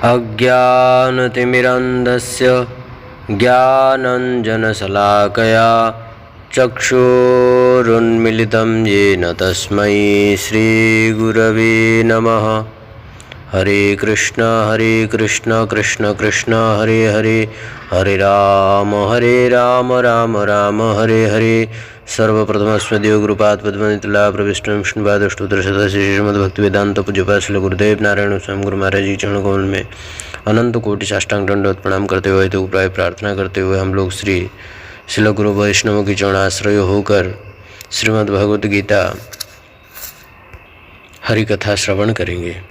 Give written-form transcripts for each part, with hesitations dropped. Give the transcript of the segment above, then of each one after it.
अज्ञानतिमिरन्धस्य ज्ञानाञ्जनशलाकया चक्षुरुन्मीलितं येन तस्मै श्रीगुरवे नमः। हरे कृष्ण कृष्ण कृष्ण हरे हरे, हरे राम राम राम हरे हरे। सर्वप्रथमस्मद्यो गुरुपाद पद्मनितला प्रविष्टं विष्णुपादष्टोत्तरशतस्य श्रीमद्भक्तिवेदांत पूज्यपाद श्री गुरुदेव नारायण स्वयं गुरु महाराज जी चरण कमल में अनंत कोटि साष्टांग दंडवत प्रणाम करते हुए तो प्राय प्रार्थना करते हुए हम लोग श्रील गुरु वैष्णव की चरणाश्रय होकर श्रीमद् भगवद गीता हरिकथा श्रवण करेंगे।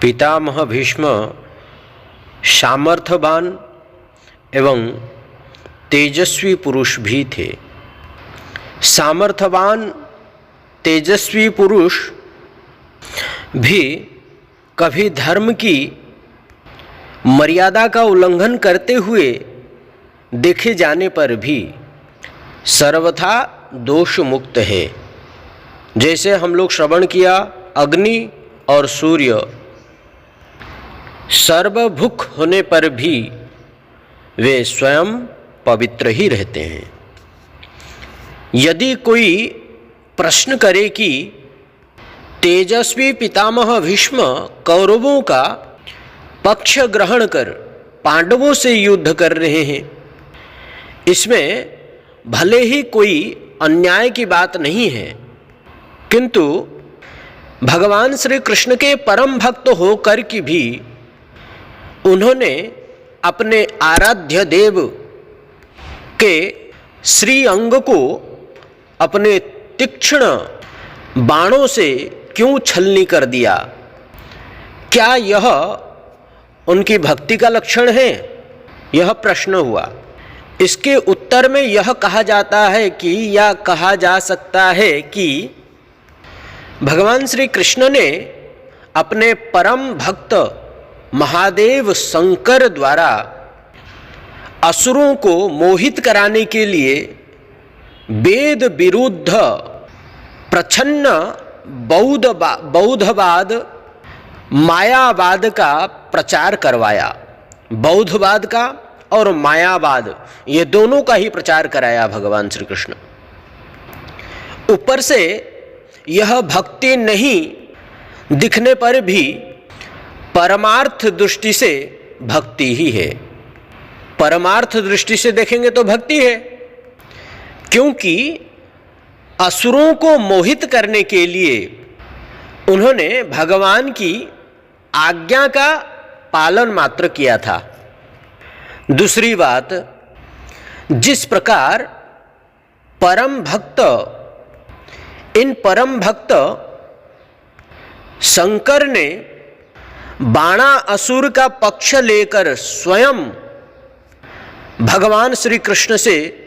पितामह भीष्म सामर्थ्यवान एवं तेजस्वी पुरुष भी थे। सामर्थ्यवान तेजस्वी पुरुष भी कभी धर्म की मर्यादा का उल्लंघन करते हुए देखे जाने पर भी सर्वथा दोष मुक्त है। जैसे हम लोग श्रवण किया, अग्नि और सूर्य सर्वभुक होने पर भी वे स्वयं पवित्र ही रहते हैं। यदि कोई प्रश्न करे कि तेजस्वी पितामह भीष्म कौरवों का पक्ष ग्रहण कर पांडवों से युद्ध कर रहे हैं, इसमें भले ही कोई अन्याय की बात नहीं है, किंतु भगवान श्री कृष्ण के परम भक्त होकर की भी उन्होंने अपने आराध्य देव के श्री अंग को अपने तीक्ष्ण बाणों से क्यों छलनी कर दिया? क्या यह उनकी भक्ति का लक्षण है? यह प्रश्न हुआ। इसके उत्तर में यह कहा जाता है कि या कहा जा सकता है कि भगवान श्री कृष्ण ने अपने परम भक्त महादेव शंकर द्वारा असुरों को मोहित कराने के लिए वेद विरुद्ध प्रच्छन्न बौद्धवाद मायावाद का प्रचार करवाया। बौद्धवाद का और मायावाद ये दोनों का ही प्रचार कराया भगवान श्री कृष्ण। ऊपर से यह भक्ति नहीं दिखने पर भी परमार्थ दृष्टि से भक्ति ही है। परमार्थ दृष्टि से देखेंगे तो भक्ति है, क्योंकि असुरों को मोहित करने के लिए उन्होंने भगवान की आज्ञा का पालन मात्र किया था। दूसरी बात, जिस प्रकार इन परम भक्त शंकर ने बाणा असुर का पक्ष लेकर स्वयं भगवान श्री कृष्ण से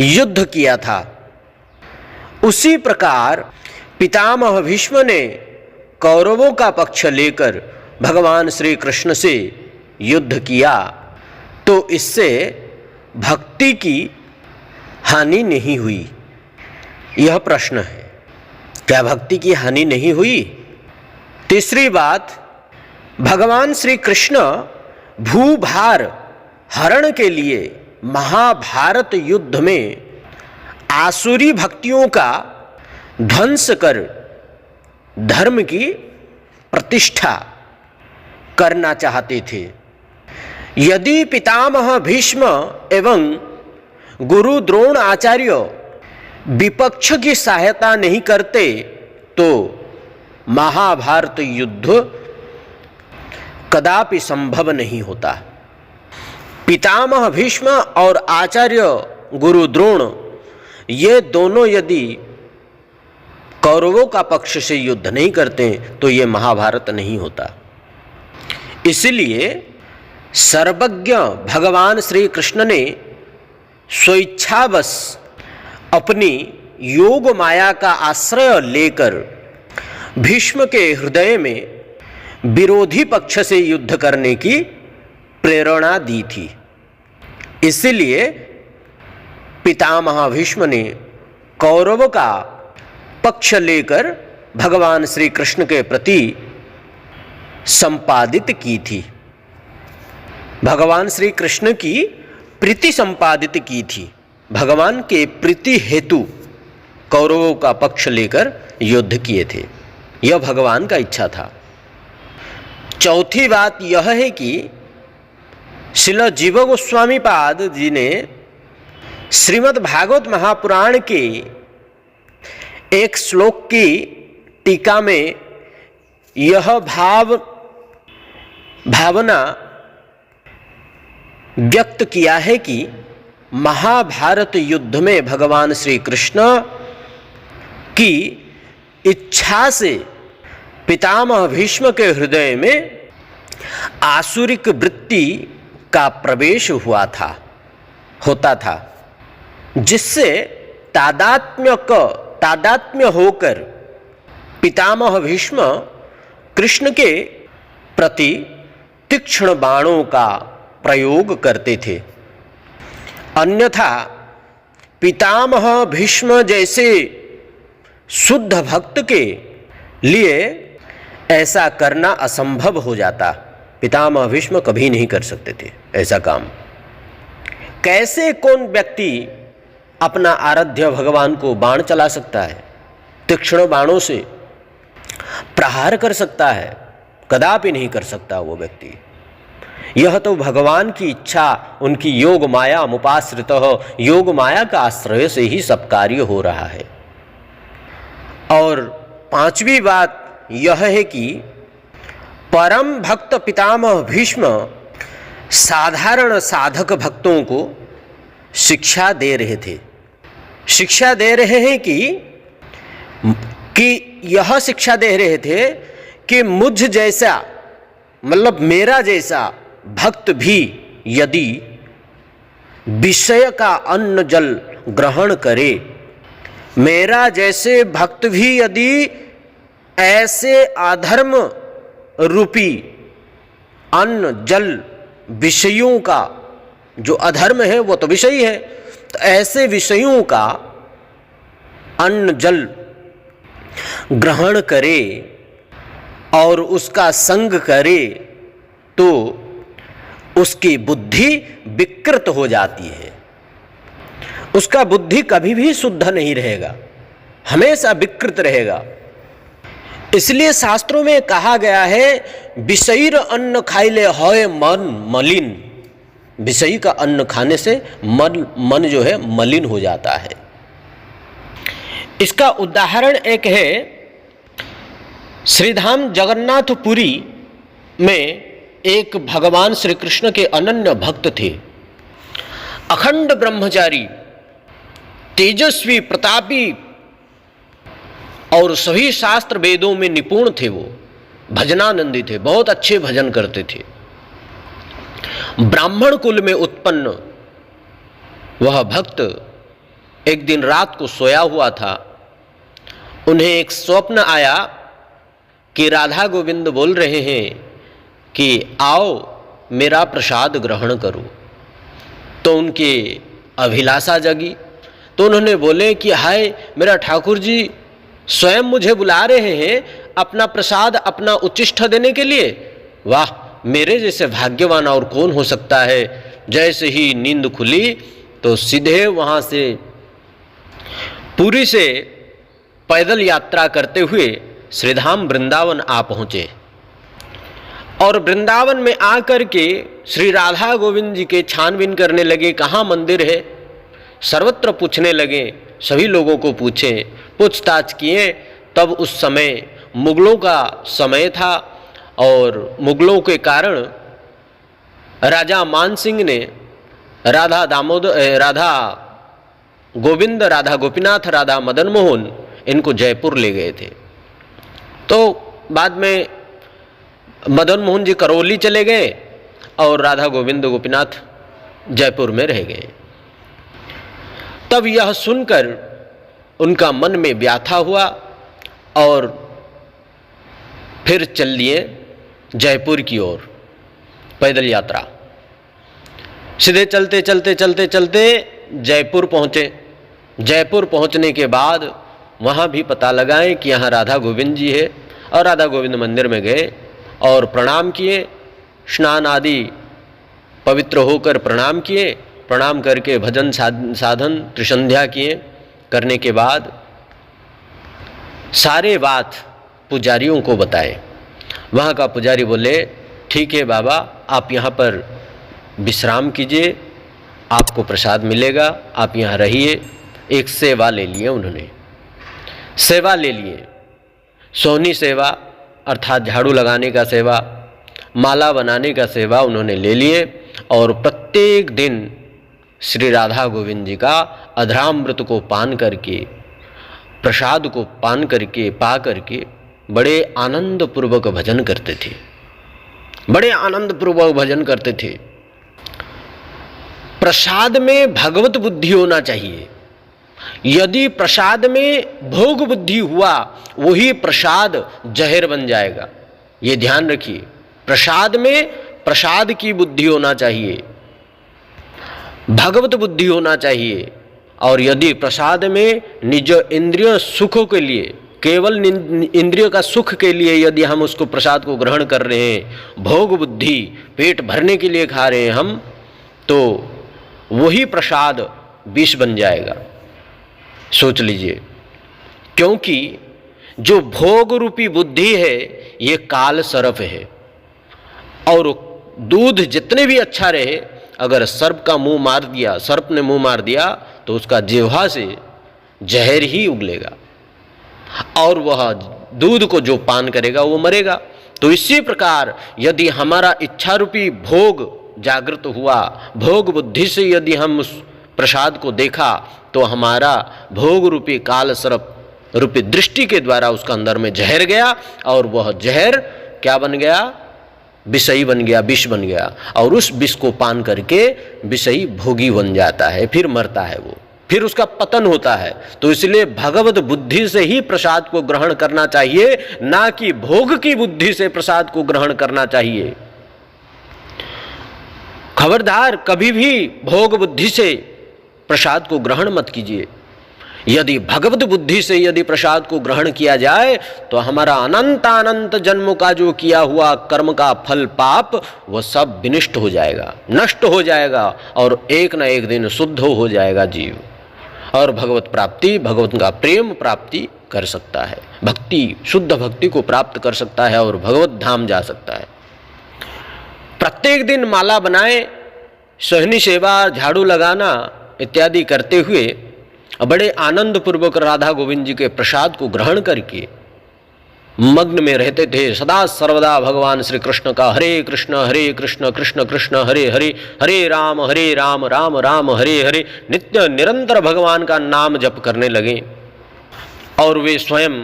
युद्ध किया था, उसी प्रकार पितामह भीष्म ने कौरवों का पक्ष लेकर भगवान श्री कृष्ण से युद्ध किया। तो इससे भक्ति की हानि नहीं हुई? यह प्रश्न है। क्या भक्ति की हानि नहीं हुई? तीसरी बात, भगवान श्री कृष्ण भूभार हरण के लिए महाभारत युद्ध में आसुरी भक्तियों का ध्वंस कर धर्म की प्रतिष्ठा करना चाहते थे। यदि पितामह भीष्म एवं गुरु द्रोण आचार्य विपक्ष की सहायता नहीं करते तो महाभारत युद्ध कदापि संभव नहीं होता। पितामह भीष्म और आचार्य गुरु द्रोण ये दोनों यदि कौरवों का पक्ष से युद्ध नहीं करते तो ये महाभारत नहीं होता। इसलिए सर्वज्ञ भगवान श्री कृष्ण ने स्वेच्छावश अपनी योग माया का आश्रय लेकर भीष्म के हृदय में विरोधी पक्ष से युद्ध करने की प्रेरणा दी थी। इसलिए पितामह भीष्म ने कौरव का पक्ष लेकर भगवान श्री कृष्ण के प्रति संपादित की थी, भगवान श्री कृष्ण की प्रीति संपादित की थी। भगवान के प्रीति हेतु कौरवों का पक्ष लेकर युद्ध किए थे, यह भगवान का इच्छा था। चौथी बात यह है कि श्रील जीव गोस्वामी पाद जी ने श्रीमद् भागवत महापुराण के एक श्लोक की टीका में यह भावना व्यक्त किया है कि महाभारत युद्ध में भगवान श्री कृष्ण की इच्छा से पितामह भीष्म के हृदय में आसुरिक वृत्ति का प्रवेश होता था, जिससे तादात्म्य होकर पितामह भीष्म कृष्ण के प्रति तीक्ष्ण बाणों का प्रयोग करते थे। अन्यथा पितामह भीष्म जैसे शुद्ध भक्त के लिए ऐसा करना असंभव हो जाता। पितामह भीष्म कभी नहीं कर सकते थे ऐसा काम। कैसे कौन व्यक्ति अपना आराध्य भगवान को बाण चला सकता है, तीक्ष्ण बाणों से प्रहार कर सकता है? कदापि नहीं कर सकता वो व्यक्ति। यह तो भगवान की इच्छा, उनकी योग माया मुपाश्रित योग माया का आश्रय से ही सब कार्य हो रहा है। और पांचवी बात यह है कि परम भक्त पितामह भीष्म साधारण साधक भक्तों को शिक्षा दे रहे थे। शिक्षा दे रहे हैं कि यह शिक्षा दे रहे थे कि मुझ जैसा, मतलब मेरा जैसा भक्त भी यदि विषय का अन्न जल ग्रहण करे, मेरा जैसे भक्त भी यदि ऐसे अधर्म रूपी अन्न जल विषयों का, जो अधर्म है वो तो विषय है, तो ऐसे विषयों का अन्न जल ग्रहण करे और उसका संग करे तो उसकी बुद्धि विकृत हो जाती है। उसका बुद्धि कभी भी शुद्ध नहीं रहेगा, हमेशा विकृत रहेगा। इसलिए शास्त्रों में कहा गया है विषयीर अन्न खाइले होय मन मलिन। विषयी का अन्न खाने से मन जो है मलिन हो जाता है। इसका उदाहरण एक है, श्रीधाम जगन्नाथपुरी में एक भगवान श्री कृष्ण के अनन्य भक्त थे, अखंड ब्रह्मचारी, तेजस्वी, प्रतापी और सभी शास्त्र वेदों में निपुण थे। वो भजनानंदी थे, बहुत अच्छे भजन करते थे। ब्राह्मण कुल में उत्पन्न वह भक्त एक दिन रात को सोया हुआ था। उन्हें एक स्वप्न आया कि राधा गोविंद बोल रहे हैं कि आओ मेरा प्रसाद ग्रहण करो। तो उनकी अभिलाषा जगी, तो उन्होंने बोले कि हाय मेरा ठाकुर जी स्वयं मुझे बुला रहे हैं अपना प्रसाद, अपना उच्चिष्ट देने के लिए। वाह, मेरे जैसे भाग्यवान और कौन हो सकता है। जैसे ही नींद खुली तो सीधे वहाँ से पुरी से पैदल यात्रा करते हुए श्रीधाम वृंदावन आ पहुँचे और वृंदावन में आकर के श्री राधा गोविंद जी के छानबीन करने लगे, कहाँ मंदिर है, सर्वत्र पूछने लगे। सभी लोगों को पूछे, पूछताछ किए। तब उस समय मुगलों का समय था और मुगलों के कारण राजा मान सिंह ने राधा गोविंद, राधा गोपीनाथ, राधा मदन मोहन इनको जयपुर ले गए थे। तो बाद में मदन मोहन जी करौली चले गए और राधा गोविंद गोपीनाथ जयपुर में रह गए। तब यह सुनकर उनका मन में व्याथा हुआ और फिर चल दिए जयपुर की ओर पैदल यात्रा। सीधे चलते चलते चलते चलते जयपुर पहुँचे। जयपुर पहुँचने के बाद वहाँ भी पता लगाएं कि यहाँ राधा गोविंद जी है और राधा गोविंद मंदिर में गए और प्रणाम किए, स्नान आदि पवित्र होकर प्रणाम किए, प्रणाम करके भजन साधन त्रिसंध्या किए। करने के बाद सारे बात पुजारियों को बताए। वहाँ का पुजारी बोले ठीक है बाबा, आप यहाँ पर विश्राम कीजिए, आपको प्रसाद मिलेगा, आप यहाँ रहिए। एक सेवा ले लिए उन्होंने, सेवा ले लिए, सोहनी सेवा अर्थात झाड़ू लगाने का सेवा, माला बनाने का सेवा उन्होंने ले लिए। और प्रत्येक दिन श्री राधा गोविंद जी का अधरामृत को पान करके, प्रसाद को पान करके, पा करके बड़े आनंद पूर्वक भजन करते थे, बड़े आनंद पूर्वक भजन करते थे। प्रसाद में भगवत बुद्धि होना चाहिए। यदि प्रसाद में भोग बुद्धि हुआ, वही प्रसाद जहर बन जाएगा। ये ध्यान रखिए, प्रसाद में प्रसाद की बुद्धि होना चाहिए, भगवत बुद्धि होना चाहिए। और यदि प्रसाद में निज इंद्रिय सुखों के लिए, केवल इंद्रिय का सुख के लिए यदि हम उसको प्रसाद को ग्रहण कर रहे हैं, भोग बुद्धि पेट भरने के लिए खा रहे हैं हम, तो वही प्रसाद विष बन जाएगा। सोच लीजिए, क्योंकि जो भोग रूपी बुद्धि है ये काल सर्प है। और दूध जितने भी अच्छा रहे, अगर सर्प का मुंह मार दिया, सर्प ने मुंह मार दिया, तो उसका जिह्वा से जहर ही उगलेगा और वह दूध को जो पान करेगा वो मरेगा। तो इसी प्रकार यदि हमारा इच्छा रूपी भोग जागृत हुआ, भोग बुद्धि से यदि हम उस प्रसाद को देखा, तो हमारा भोग रूपी काल सर्प रूपी दृष्टि के द्वारा उसका अंदर में जहर गया, और वह जहर क्या बन गया? विषयी बन गया, विष बन गया। और उस विष को पान करके विषयी भोगी बन जाता है, फिर मरता है वो, फिर उसका पतन होता है। तो इसलिए भगवत बुद्धि से ही प्रसाद को ग्रहण करना चाहिए, ना कि भोग की बुद्धि से प्रसाद को ग्रहण करना चाहिए। खबरदार, कभी भी भोग बुद्धि से प्रसाद को ग्रहण मत कीजिए। यदि भगवत बुद्धि से यदि प्रसाद को ग्रहण किया जाए, तो हमारा अनंत अनंत जन्म का जो किया हुआ कर्म का फल पाप, वह सब विनिष्ट हो जाएगा, नष्ट हो जाएगा, और एक न एक दिन शुद्ध हो जाएगा जीव, और भगवत प्राप्ति, भगवत का प्रेम प्राप्ति कर सकता है, भक्ति, शुद्ध भक्ति को प्राप्त कर सकता है और भगवत धाम जा सकता है। प्रत्येक दिन माला बनाए, सोहनी सेवा, झाड़ू लगाना इत्यादि करते हुए बड़े आनंद पूर्वक राधा गोविंद जी के प्रसाद को ग्रहण करके मग्न में रहते थे। सदा सर्वदा भगवान श्री कृष्ण का हरे कृष्ण कृष्ण कृष्ण हरे हरे, हरे राम राम राम हरे हरे, नित्य निरंतर भगवान का नाम जप करने लगे। और वे स्वयं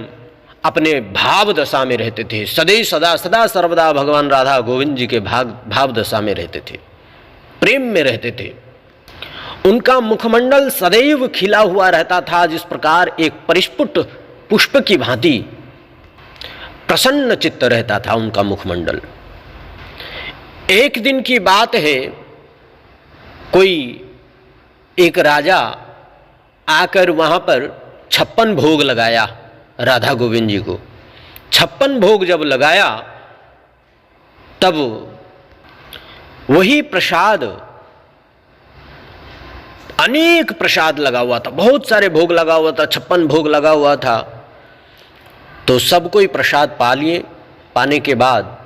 अपने भाव दशा में रहते थे, सदा सर्वदा भगवान राधा गोविंद जी के भाव दशा में रहते थे, प्रेम में रहते थे। उनका मुखमंडल सदैव खिला हुआ रहता था, जिस प्रकार एक परिस्फुट पुष्प की भांति प्रसन्न चित्त रहता था उनका मुखमंडल। एक दिन की बात है, कोई एक राजा आकर वहां पर 56 भोग लगाया राधा गोविंद जी को। 56 भोग जब लगाया, तब वही प्रसाद, अनेक प्रसाद लगा हुआ था, बहुत सारे भोग लगा हुआ था, 56 भोग लगा हुआ था। तो सब कोई प्रसाद पा लिए। पाने के बाद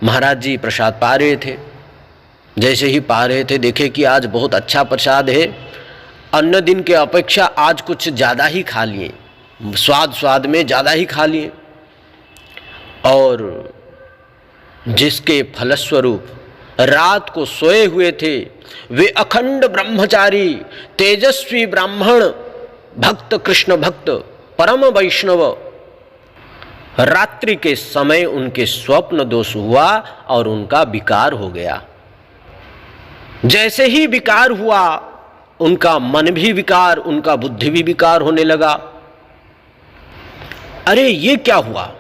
महाराज जी प्रसाद पा रहे थे। जैसे ही पा रहे थे, देखे कि आज बहुत अच्छा प्रसाद है, अन्य दिन के अपेक्षा आज कुछ ज़्यादा ही खा लिए, स्वाद में ज़्यादा ही खा लिए। और जिसके फलस्वरूप रात को सोए हुए थे वे अखंड ब्रह्मचारी, तेजस्वी ब्राह्मण, भक्त, कृष्ण भक्त, परम वैष्णव, रात्रि के समय उनके स्वप्न दोष हुआ और उनका विकार हो गया। जैसे ही विकार हुआ, उनका मन भी विकार, उनका बुद्धि भी विकार होने लगा। अरे ये क्या हुआ?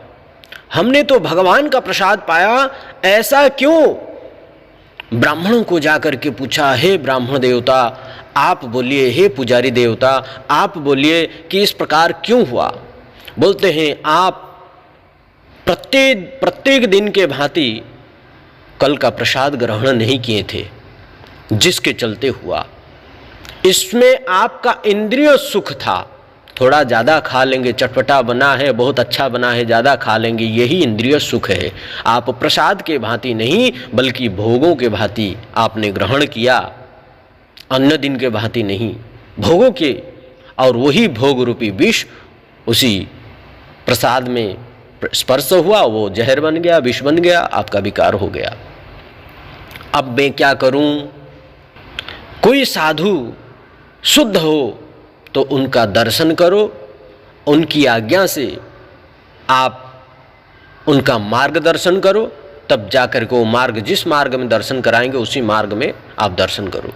हमने तो भगवान का प्रसाद पाया, ऐसा क्यों? ब्राह्मणों को जाकर के पूछा, हे ब्राह्मण देवता आप बोलिए, हे पुजारी देवता आप बोलिए कि इस प्रकार क्यों हुआ? बोलते हैं आप प्रत्येक दिन के भांति कल का प्रसाद ग्रहण नहीं किए थे, जिसके चलते हुआ इसमें आपका इंद्रिय सुख था। थोड़ा ज़्यादा खा लेंगे, चटपटा बना है, बहुत अच्छा बना है, ज़्यादा खा लेंगे, यही इंद्रिय सुख है। आप प्रसाद के भांति नहीं बल्कि भोगों के भांति आपने ग्रहण किया, अन्न दिन के भांति नहीं, भोगों के। और वही भोग रूपी विष उसी प्रसाद में स्पर्श हुआ, वो जहर बन गया, विष बन गया, आपका विकार हो गया। अब मैं क्या करूं? कोई साधु शुद्ध हो तो उनका दर्शन करो, उनकी आज्ञा से आप उनका मार्गदर्शन करो, तब जाकर के वो मार्ग, जिस मार्ग में दर्शन कराएंगे उसी मार्ग में आप दर्शन करो,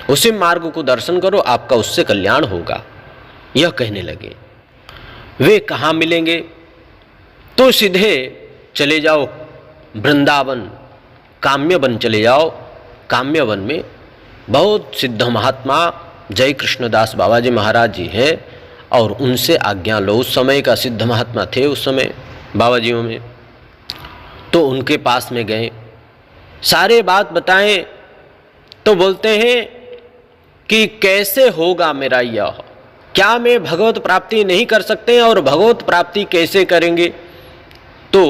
उसी मार्ग को दर्शन करो, आपका उससे कल्याण होगा। यह कहने लगे। वे कहाँ मिलेंगे? तो सीधे चले जाओ वृंदावन, काम्यवन चले जाओ। काम्यवन में बहुत सिद्ध महात्मा जय कृष्णदास बाबा जी महाराज जी हैं, और उनसे आज्ञा लो। उस समय का सिद्ध महात्मा थे उस समय बाबा जियों में। तो उनके पास में गए, सारे बात बताएं, तो बोलते हैं कि कैसे होगा मेरा यह, क्या मैं भगवत प्राप्ति नहीं कर सकते और भगवत प्राप्ति कैसे करेंगे? तो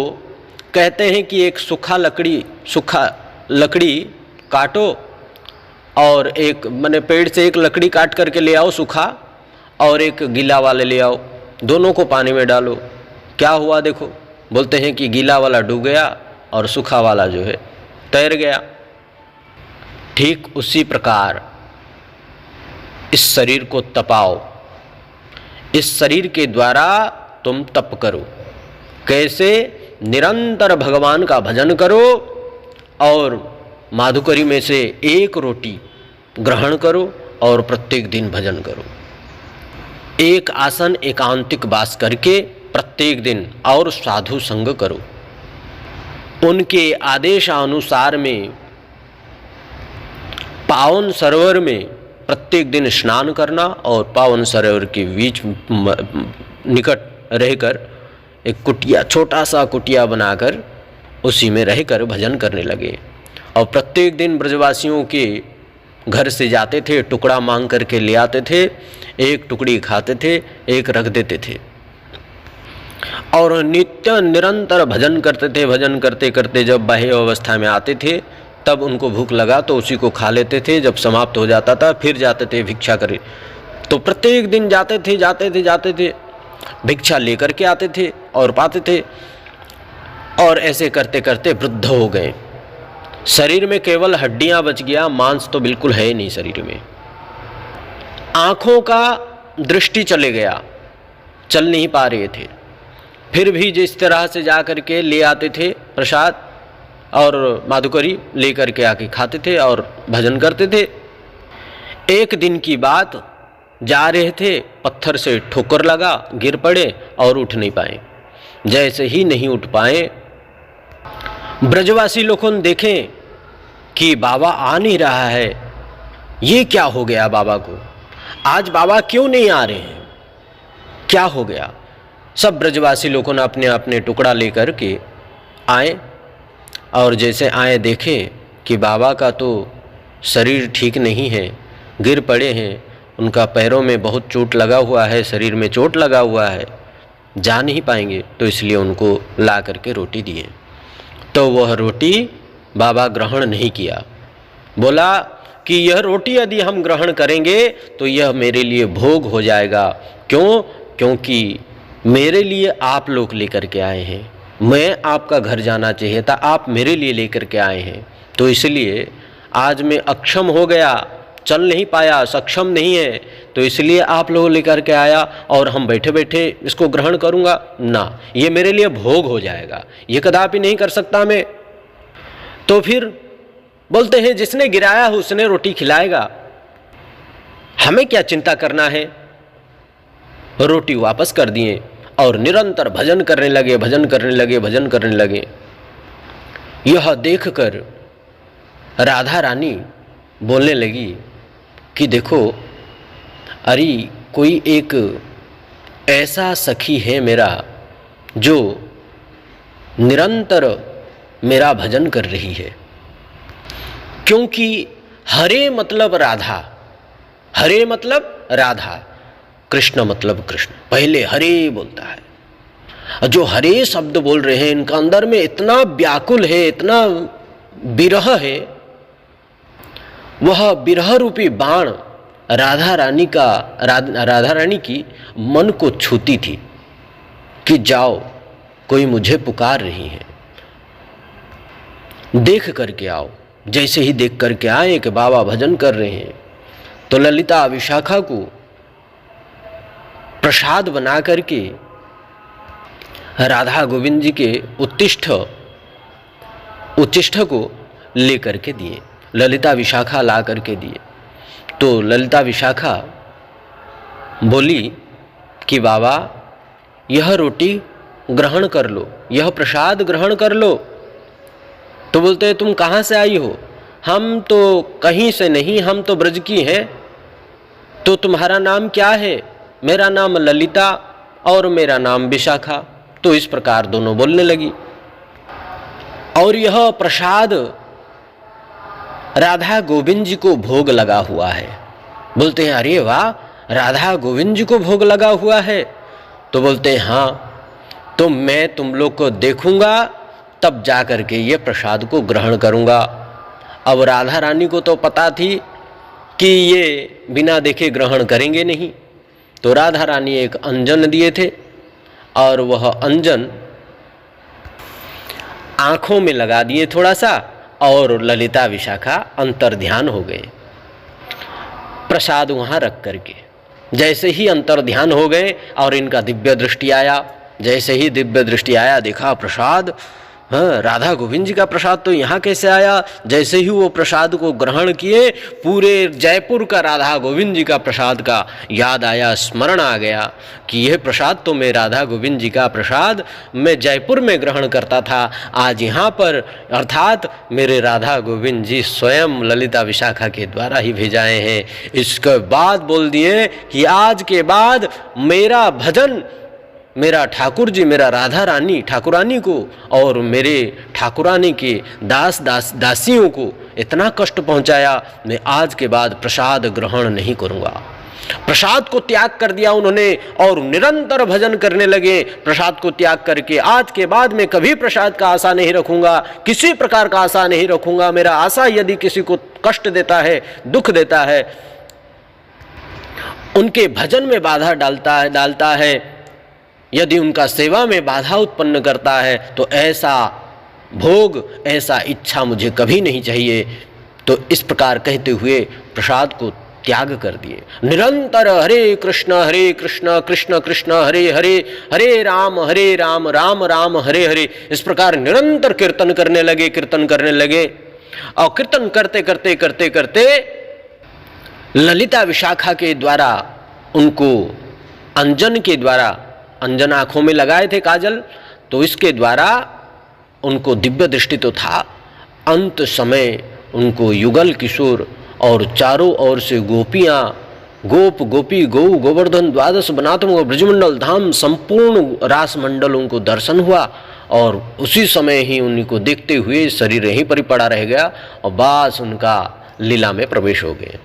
कहते हैं कि एक सूखा लकड़ी काटो, और एक मैंने पेड़ से एक लकड़ी काट करके ले आओ सूखा, और एक गीला वाले ले आओ, दोनों को पानी में डालो। क्या हुआ देखो? बोलते हैं कि गीला वाला डूब गया और सूखा वाला जो है तैर गया। ठीक उसी प्रकार इस शरीर को तपाओ, इस शरीर के द्वारा तुम तप करो। कैसे? निरंतर भगवान का भजन करो, और माधुकरी में से एक रोटी ग्रहण करो, और प्रत्येक दिन भजन करो। एक आसन एकांतिक वास करके प्रत्येक दिन, और साधु संग करो। उनके आदेशानुसार में पावन सरोवर में प्रत्येक दिन स्नान करना, और पावन सरोवर के बीच निकट रहकर एक कुटिया, छोटा सा कुटिया बनाकर उसी में रहकर भजन करने लगे। और प्रत्येक दिन ब्रजवासियों के घर से जाते थे, टुकड़ा मांग करके ले आते थे, एक टुकड़ी खाते थे, एक रख देते थे, और नित्य निरंतर भजन करते थे। भजन करते करते जब बाह्य अवस्था में आते थे, तब उनको भूख लगा तो उसी को खा लेते थे। जब समाप्त हो जाता था फिर जाते थे भिक्षा करे। तो प्रत्येक दिन जाते थे भिक्षा लेकर के आते थे और पाते थे, और ऐसे करते करते वृद्ध हो गए। शरीर में केवल हड्डियां बच गया, मांस तो बिल्कुल है ही नहीं शरीर में। आँखों का दृष्टि चले गया, चल नहीं पा रहे थे। फिर भी जिस तरह से जा कर के ले आते थे प्रसाद और माधुकरी ले कर के आके खाते थे और भजन करते थे। एक दिन की बात, जा रहे थे, पत्थर से ठोकर लगा, गिर पड़े और उठ नहीं पाए। जैसे ही नहीं उठ पाए, ब्रजवासी लोगों ने देखें कि बाबा आ नहीं रहा है, ये क्या हो गया बाबा को, आज बाबा क्यों नहीं आ रहे हैं, क्या हो गया? सब ब्रजवासी लोगों ने अपने अपने टुकड़ा लेकर के आए, और जैसे आए देखे कि बाबा का तो शरीर ठीक नहीं है, गिर पड़े हैं, उनका पैरों में बहुत चोट लगा हुआ है, शरीर में चोट लगा हुआ है, जा नहीं पाएंगे। तो इसलिए उनको ला करके रोटी दिए। तो वह रोटी बाबा ग्रहण नहीं किया। बोला कि यह रोटी यदि हम ग्रहण करेंगे तो यह मेरे लिए भोग हो जाएगा। क्यों? क्योंकि मेरे लिए आप लोग लेकर के आए हैं, मैं आपका घर जाना चाहिए था, आप मेरे लिए लेकर के आए हैं, तो इसलिए आज मैं अक्षम हो गया, चल नहीं पाया, सक्षम नहीं है, तो इसलिए आप लोग लेकर के आया, और हम बैठे बैठे इसको ग्रहण करूँगा ना, ये मेरे लिए भोग हो जाएगा, ये कदापि नहीं कर सकता मैं। तो फिर बोलते हैं जिसने गिराया हो उसने रोटी खिलाएगा, हमें क्या चिंता करना है। रोटी वापस कर दिए और निरंतर भजन करने लगे, भजन करने लगे, भजन करने लगे। यह देखकर राधा रानी बोलने लगी कि देखो, अरे कोई एक ऐसा सखी है मेरा जो निरंतर मेरा भजन कर रही है। क्योंकि हरे मतलब राधा, हरे मतलब राधा, कृष्ण मतलब कृष्ण। पहले हरे बोलता है। जो हरे शब्द बोल रहे हैं इनका अंदर में इतना व्याकुल है, इतना विरह है। वह विरह रूपी बाण राधा रानी की मन को छूती थी कि जाओ, कोई मुझे पुकार रही है, देख करके आओ। जैसे ही देख करके आए कि बाबा भजन कर रहे हैं, तो ललिता विशाखा को प्रसाद बना करके राधा गोविंद जी के उच्चिष्ठ को ले करके दिए, ललिता विशाखा ला करके दिए। तो ललिता विशाखा बोली कि बाबा यह रोटी ग्रहण कर लो, यह प्रसाद ग्रहण कर लो। तो बोलते तुम कहाँ से आई हो? हम तो कहीं से नहीं, हम तो ब्रज की हैं। तो तुम्हारा नाम क्या है? मेरा नाम ललिता और मेरा नाम विशाखा। तो इस प्रकार दोनों बोलने लगी। और यह प्रसाद राधा गोविंद जी को भोग लगा हुआ है। बोलते हैं अरे वाह, राधा गोविंद जी को भोग लगा हुआ है। तो बोलते हैं हाँ, तो मैं तुम लोग को देखूंगा तब जा कर के ये प्रसाद को ग्रहण करूंगा। अब राधा रानी को तो पता थी कि ये बिना देखे ग्रहण करेंगे नहीं। तो राधा रानी एक अंजन दिए थे और वह अंजन आँखों में लगा दिए थोड़ा सा, और ललिता विशाखा अंतर ध्यान हो गए प्रसाद वहाँ रख करके। जैसे ही अंतर ध्यान हो गए और इनका दिव्य दृष्टि आया, जैसे ही दिव्य दृष्टि आया देखा प्रसाद, हाँ राधा गोविंद जी का प्रसाद तो यहाँ कैसे आया। जैसे ही वो प्रसाद को ग्रहण किए, पूरे जयपुर का राधा गोविंद जी का प्रसाद का याद आया, स्मरण आ गया कि यह प्रसाद तो मैं राधा गोविंद जी का प्रसाद मैं जयपुर में ग्रहण करता था, आज यहाँ पर अर्थात मेरे राधा गोविंद जी स्वयं ललिता विशाखा के द्वारा ही भेजाए हैं। इसके बाद बोल दिए कि आज के बाद मेरा भजन, मेरा ठाकुर जी, मेरा राधा रानी ठाकुरानी को और मेरे ठाकुरानी के दासियों को इतना कष्ट पहुंचाया, मैं आज के बाद प्रसाद ग्रहण नहीं करूंगा। प्रसाद को त्याग कर दिया उन्होंने और निरंतर भजन करने लगे। प्रसाद को त्याग करके आज के बाद मैं कभी प्रसाद का आशा नहीं रखूंगा, किसी प्रकार का आशा नहीं रखूंगा। मेरा आशा यदि किसी को कष्ट देता है, दुख देता है, उनके भजन में बाधा डालता है, यदि उनका सेवा में बाधा उत्पन्न करता है, तो ऐसा भोग, ऐसा इच्छा मुझे कभी नहीं चाहिए। तो इस प्रकार कहते हुए प्रसाद को त्याग कर दिए। निरंतर हरे कृष्ण कृष्ण कृष्ण हरे हरे, हरे राम राम राम हरे हरे, इस प्रकार निरंतर कीर्तन करने लगे। और कीर्तन करते करते करते करते ललिता विशाखा के द्वारा उनको अंजन के द्वारा, अंजन आँखों में लगाए थे काजल, तो इसके द्वारा उनको दिव्य दृष्टि तो था। अंत समय उनको युगल किशोर और चारों ओर से गोपियाँ, गोप गोपी गौ गोवर्धन द्वादश बनात्म ब्रजमंडल धाम संपूर्ण रास मंडल उनको दर्शन हुआ। और उसी समय ही उनको देखते हुए शरीर यहीं पर ही पड़ा रह गया और बस उनका लीला में प्रवेश हो गए,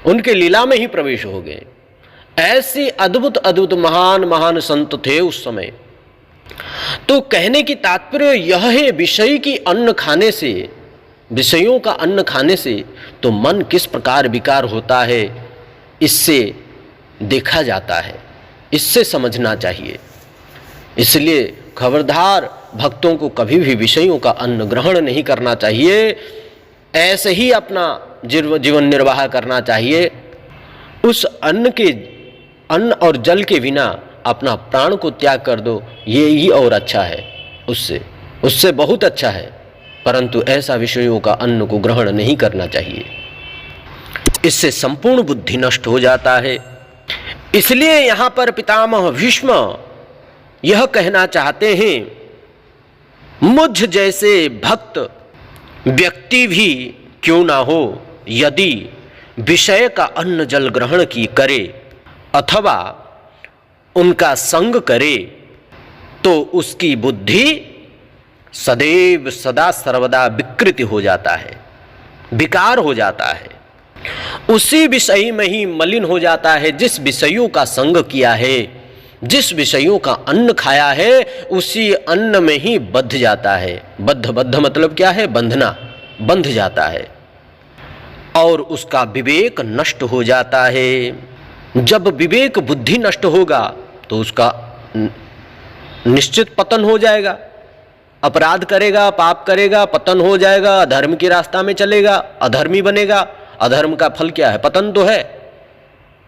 उनके लीला में ही प्रवेश हो गए। ऐसे अद्भुत अद्भुत महान महान संत थे उस समय। तो कहने की तात्पर्य यह है, विषय की अन्न खाने से, विषयों का अन्न खाने से तो मन किस प्रकार विकार होता है, इससे देखा जाता है, इससे समझना चाहिए। इसलिए खबरदार, भक्तों को कभी भी विषयों का अन्न ग्रहण नहीं करना चाहिए, ऐसे ही अपना जीवन निर्वाह करना चाहिए। उस अन्न और जल के बिना अपना प्राण को त्याग कर दो, ये ही और अच्छा है, उससे बहुत अच्छा है। परंतु ऐसा विषयों का अन्न को ग्रहण नहीं करना चाहिए, इससे संपूर्ण बुद्धि नष्ट हो जाता है। इसलिए यहाँ पर पितामह भीष्म यह कहना चाहते हैं, मुझ जैसे भक्त व्यक्ति भी क्यों ना हो, यदि विषय का अन्न जल ग्रहण की करे अथवा उनका संग करे, तो उसकी बुद्धि सदैव सदा सर्वदा विकृति हो जाता है, विकार हो जाता है, उसी विषय में ही मलिन हो जाता है। जिस विषयों का संग किया है, जिस विषयों का अन्न खाया है, उसी अन्न में ही बंध जाता है। बद्ध मतलब क्या है? बंधना, बंध जाता है और उसका विवेक नष्ट हो जाता है। जब विवेक बुद्धि नष्ट होगा तो उसका निश्चित पतन हो जाएगा। अपराध करेगा, पाप करेगा, पतन हो जाएगा, अधर्म के रास्ता में चलेगा, अधर्मी बनेगा। अधर्म का फल क्या है? पतन तो है,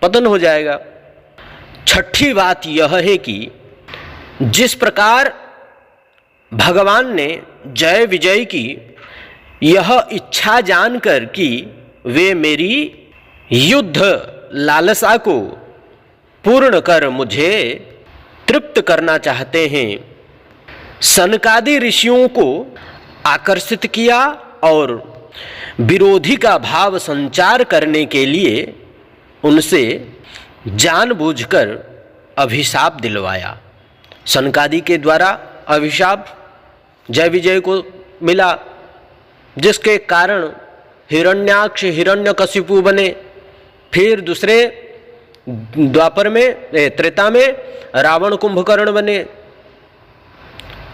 पतन हो जाएगा। छठी बात यह है कि जिस प्रकार भगवान ने जय विजय की यह इच्छा जानकर कि वे मेरी युद्ध लालसा को पूर्ण कर मुझे तृप्त करना चाहते हैं, सनकादि ऋषियों को आकर्षित किया और विरोधी का भाव संचार करने के लिए उनसे जानबूझकर अभिशाप दिलवाया। सनकादि के द्वारा अभिशाप जय विजय को मिला, जिसके कारण हिरण्याक्ष हिरण्यकशिपु बने। फिर दूसरे द्वापर में, त्रेता में रावण कुंभकर्ण बने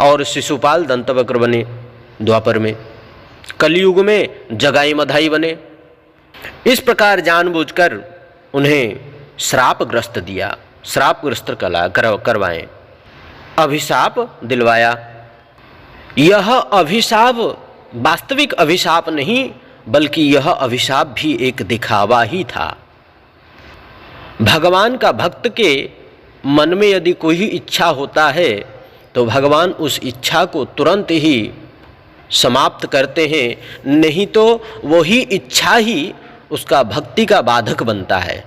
और शिशुपाल दंतवक्र बने। द्वापर में, कलयुग में जगाई मधाई बने। इस प्रकार जानबूझकर उन्हें श्रापग्रस्त दिया, श्रापग्रस्त करवाएं, अभिशाप दिलवाया। यह अभिशाप वास्तविक अभिशाप नहीं, बल्कि यह अभिशाप भी एक दिखावा ही था। भगवान का भक्त के मन में यदि कोई इच्छा होता है तो भगवान उस इच्छा को तुरंत ही समाप्त करते हैं, नहीं तो वही इच्छा ही उसका भक्ति का बाधक बनता है।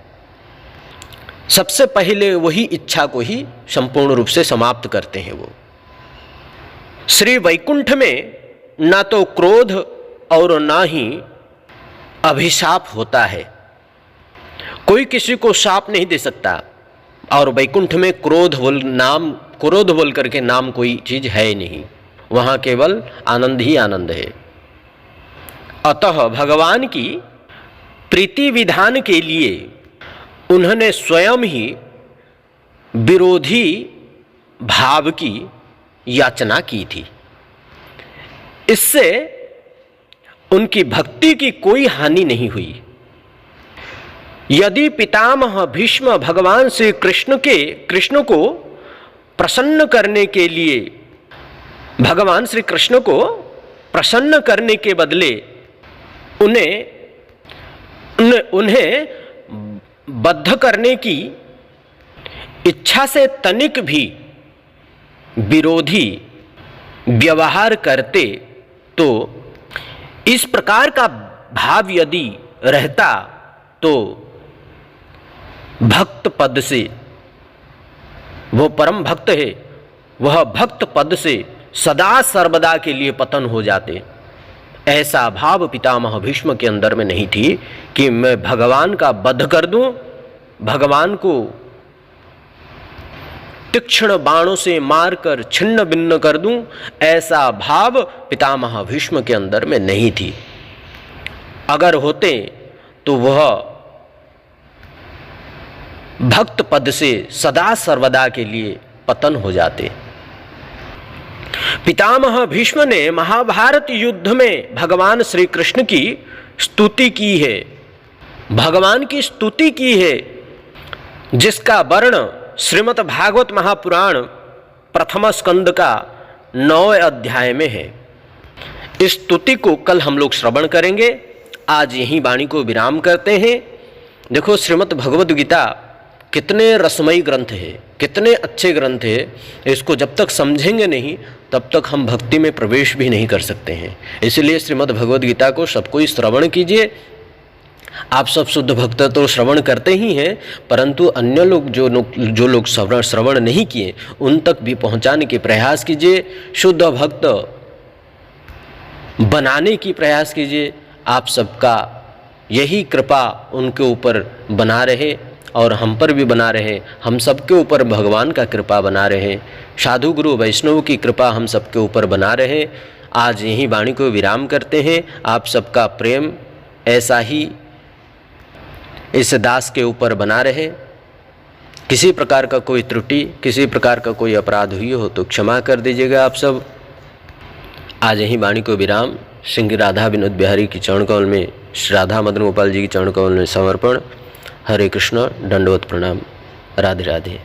सबसे पहले वही इच्छा को ही संपूर्ण रूप से समाप्त करते हैं वो। श्री वैकुंठ में ना तो क्रोध और ना ही अभिशाप होता है। कोई किसी को शाप नहीं दे सकता, और वैकुंठ में क्रोध बोल करके नाम कोई चीज है नहीं। वहाँ केवल आनंद ही आनंद है। अतः भगवान की प्रीति विधान के लिए उन्होंने स्वयं ही विरोधी भाव की याचना की थी। इससे उनकी भक्ति की कोई हानि नहीं हुई। यदि पितामह भीष्म भगवान श्री कृष्ण को प्रसन्न करने के लिए, भगवान श्री कृष्ण को प्रसन्न करने के बदले उन्हें बद्ध करने की इच्छा से तनिक भी विरोधी व्यवहार करते, तो इस प्रकार का भाव यदि रहता तो भक्त पद से, वो परम भक्त है, वह भक्त पद से सदा सर्वदा के लिए पतन हो जाते। ऐसा भाव पितामह भीष्म के अंदर में नहीं थी कि मैं भगवान का वध कर दूं, भगवान को तीक्ष्ण बाणों से मारकर छिन्न भिन्न कर दूं। ऐसा भाव पितामह भीष्म के अंदर में नहीं थी। अगर होते तो वह भक्त पद से सदा सर्वदा के लिए पतन हो जाते। पितामह भीष्म ने महाभारत युद्ध में भगवान श्री कृष्ण की स्तुति की है, भगवान की स्तुति की है, जिसका वर्ण श्रीमद् भागवत महापुराण प्रथम स्कंद का 9वें अध्याय में है। इस स्तुति को कल हम लोग श्रवण करेंगे। आज यही वाणी को विराम करते हैं। देखो, श्रीमद् भगवद गीता कितने रसमयी ग्रंथ है, कितने अच्छे ग्रंथ है। इसको जब तक समझेंगे नहीं तब तक हम भक्ति में प्रवेश भी नहीं कर सकते हैं। इसलिए श्रीमद् भगवद गीता को सब कोई श्रवण कीजिए। आप सब शुद्ध भक्त तो श्रवण करते ही हैं, परंतु अन्य लोग जो लोग श्रवण नहीं किए उन तक भी पहुंचाने के प्रयास कीजिए, शुद्ध भक्त बनाने की प्रयास कीजिए। आप सबका यही कृपा उनके ऊपर बना रहे। और हम पर भी बना रहे, हम सबके ऊपर भगवान का कृपा बना रहे, साधु गुरु वैष्णव की कृपा हम सबके ऊपर बना रहे। आज यही वाणी को विराम करते हैं। आप सबका प्रेम ऐसा ही इस दास के ऊपर बना रहे। किसी प्रकार का कोई त्रुटि, किसी प्रकार का कोई अपराध हुई हो तो क्षमा कर दीजिएगा आप सब। आज यही वाणी को विराम। श्री राधा विनोद बिहारी की चरण कमल में, श्री राधा मदन गोपाल जी की चरण कमल में समर्पण। हरे कृष्ण, दंडवत प्रणाम, राधे राधे।